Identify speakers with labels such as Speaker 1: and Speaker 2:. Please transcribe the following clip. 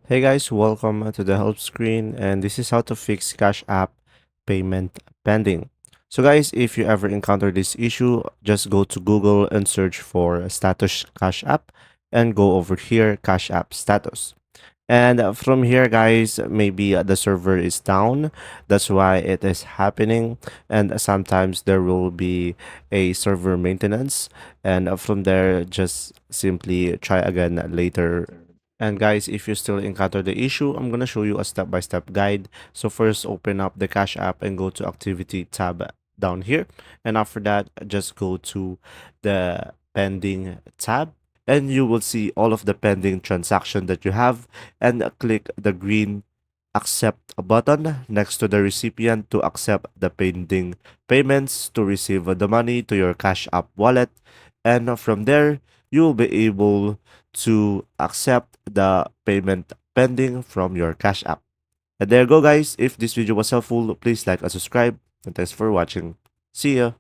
Speaker 1: Hey guys, welcome to the help screen, and this is how to fix Cash App payment pending. So guys, if you ever encounter this issue, just go to Google and search for status Cash App and go over here Cash App status. And from here guys, maybe the server is down. That's why it is happening, and sometimes there will be a server maintenance, and from there just simply try again later. And guys, if you still encounter the issue, I'm gonna show you a step-by-step guide. So first, open up the Cash App and go to Activity tab down here. And after that, just go to the Pending tab. And you will see all of the pending transaction that you have. And click the green Accept button next to the recipient to accept the pending payments to receive the money to your Cash App wallet. And from there, you will be able to accept the payment pending from your Cash App. And there you go, guys. If this video was helpful, please like and subscribe. And thanks for watching. See ya.